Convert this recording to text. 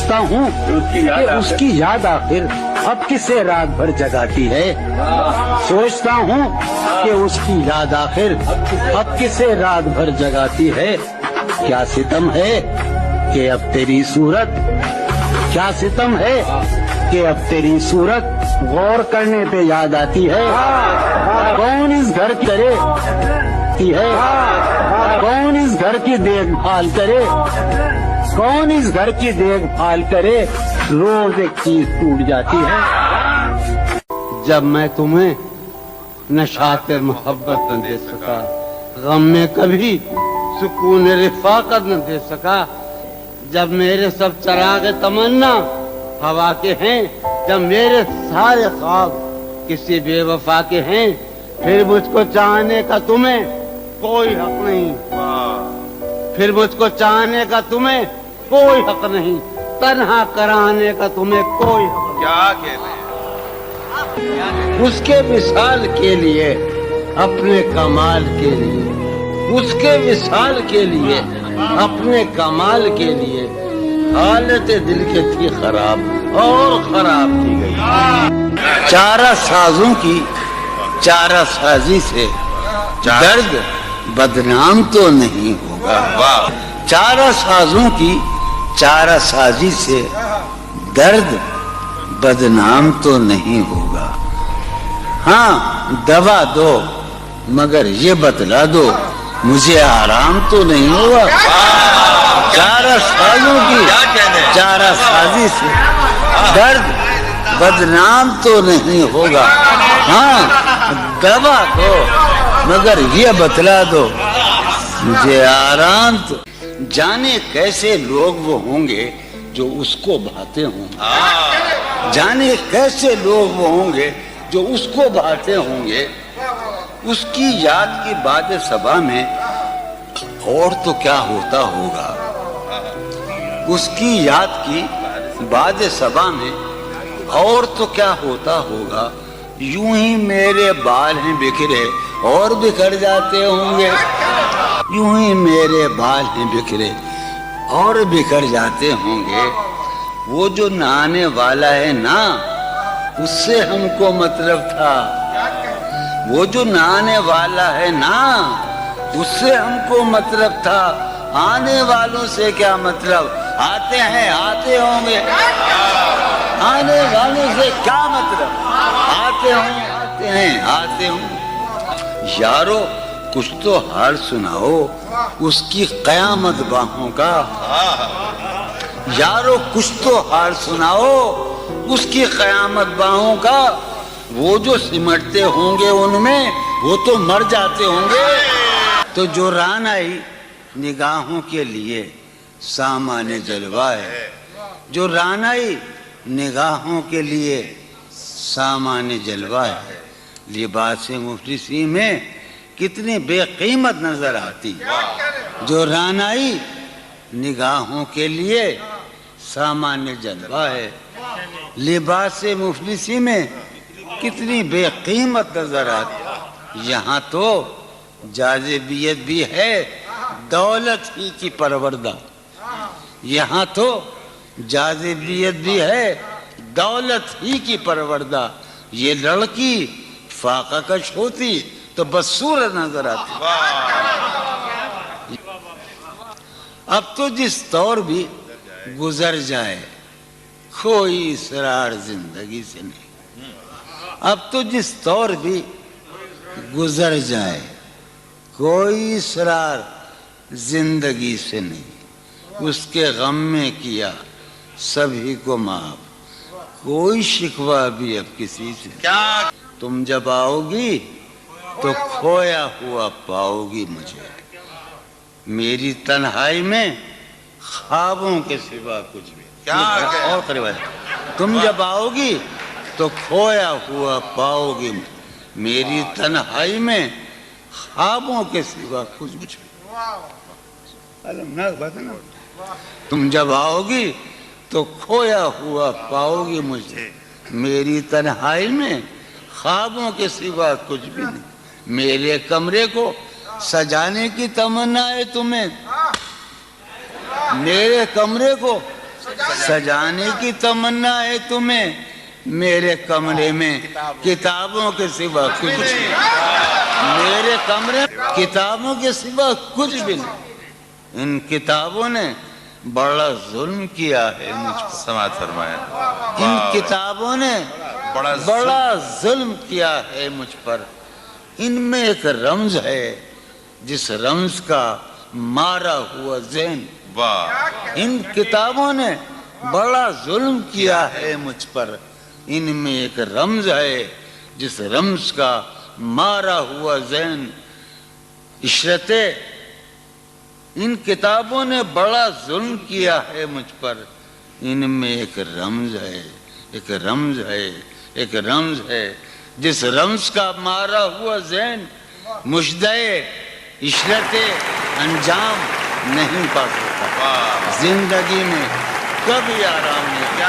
سوچتا ہوں کہ اس کی یاد آخر اب کسے رات بھر جگاتی ہے. سوچتا ہوں کہ اس کی یاد آخر اب کسے رات بھر جگاتی ہے. کیا ستم ہے کہ اب تیری صورت، کیا ستم ہے کہ اب تیری صورت غور کرنے پہ یاد آتی ہے. کون اس گھر کرے ہے، کون اس گھر کی دیکھ بھال کرے، کون اس گھر کی دیکھ بھال کرے، روز ایک چیز ٹوٹ جاتی ہے. جب میں تمہیں نشاط محبت نہ دے سکا، غم میں کبھی سکون رفاقت نہ دے سکا، جب میرے سب چراغ تمنا ہوا کے ہیں، جب میرے سارے خواب کسی بے وفا کے ہیں، پھر مجھ کو چاہنے کا تمہیں کوئی حق نہیں. پھر مجھ کو چاہنے کا تمہیں کوئی حق نہیں، تنہا کرانے کا تمہیں کوئی حق نہیں. کیا کہتے ہیں؟ اس کے وصال کے لیے، اپنے کمال کے لیے، اس کے وصال کے لیے، اپنے کمال کے لیے حالت دل کے تھی خراب اور خراب کی گئی. چارہ سازوں کی چارہ سازی سے درد بدنام تو نہیں ہوگا. چارہ سازوں کی چارہ سازی سے درد بدنام تو نہیں ہوگا. ہاں دوا دو مگر یہ بتلا دو مجھے آرام تو نہیں ہوگا. چارہ سازوں کی چارہ سازی سے درد بدنام تو نہیں ہوگا. ہاں دوا دو مگر یہ بتلا دو مجھے آرام تو. جانے کیسے لوگ وہ ہوں گے جو اس کو بھاتے ہوں گے، جانے کیسے لوگ وہ ہوں گے جو اس کو بھاتے ہوں گے. اس کی یاد کی باد صبا میں اور تو کیا ہوتا ہوگا. اس کی یاد کی باد صبا میں اور تو کیا ہوتا ہوگا. یوں ہی میرے بال ہیں بکھرے اور بکھر جاتے ہوں گے. یوں ہی میرے بال ہیں بکھرے اور بکھر جاتے ہوں گے. وہ جو نہانے والا ہے نا اس سے ہم کو مطلب تھا. وہ جو نہانے والا ہے نا اس سے ہم کو مطلب تھا. آنے والوں سے کیا مطلب، آتے ہیں آتے ہوں گے. آنے والوں سے کیا مطلب، آتے ہوں آتے ہیں آتے ہوں. یارو کچھ تو حال سناؤ اس کی قیامت باہوں کا. یارو کچھ تو حال سناؤ اس کی قیامت باہوں کا. وہ جو سمٹتے ہوں گے ان میں وہ تو مر جاتے ہوں گے. تو جو ران آئی نگاہوں کے لیے سامان جلوہ ہے. جو ران آئی نگاہوں کے لیے سامان جلوہ ہے. لباس مفلسی میں کتنی بے قیمت نظر آتی. جو رانائی نگاہوں کے لیے سامان جلوہ ہے. لباس مفلسی میں کتنی بے قیمت نظر آتی. یہاں تو جاذبیت بھی ہے دولت ہی کی پروردہ. یہاں تو جاذبیت بھی ہے دولت ہی کی پروردہ. یہ لڑکی فاقہ کش ہوتی تو بدصورت نظر آتی. اب تو جس طور بھی گزر جائے کوئی اسرار زندگی سے نہیں. اب تو جس طور بھی گزر جائے کوئی اسرار زندگی سے نہیں. اس کے غم میں کیا سبھی کو معاف، کوئی شکوہ بھی اب کسی سے. کیا تم جب آؤ گی تو کھویا ہوا پاؤ گی مجھے. میری تنہائی میں خوابوں کے سوا کچھ بھی. اور قریب ہے. تم جب آؤ گی تو کھویا ہوا پاؤ گی میری تنہائی میں خوابوں کے سوا کچھ بھی. تم جب آؤ گی تو کھویا ہوا پاؤ گی مجھے میری تنہائی میں خوابوں کے سوا کچھ بھی نہیں. میرے کمرے کو سجانے کی تمنا ہے تمہیں. میرے کمرے کو سجانے کی تمنا ہے تمہیں میرے کمرے میں کتابوں کے سوا کچھ نہیں، میرے کمرے کتابوں کے سوا کچھ بھی نہیں۔ ان کتابوں نے بڑا ظلم کیا ہے مجھ پر، سماعت فرمایا، ان کتابوں نے بڑا ظلم کیا ہے مجھ پر۔ ان میں ایک رمز ہے جس رمز کا مارا ہوا ذہن، واہ، ان کتابوں نے بڑا ظلم کیا ہے مجھ پر۔ ان میں ایک رمز ہے جس رمز کا مارا ہوا ذہن، عشرتِ ان کتابوں نے بڑا ظلم کیا ہے مجھ پر۔ ان میں ایک رمز ہے، ایک رمز ہے، ایک رمز ہے جس رمز کا مارا ہوا ذہن مژدۂ عشرت انجام نہیں پا سکتا۔ زندگی میں کبھی آرام نہیں،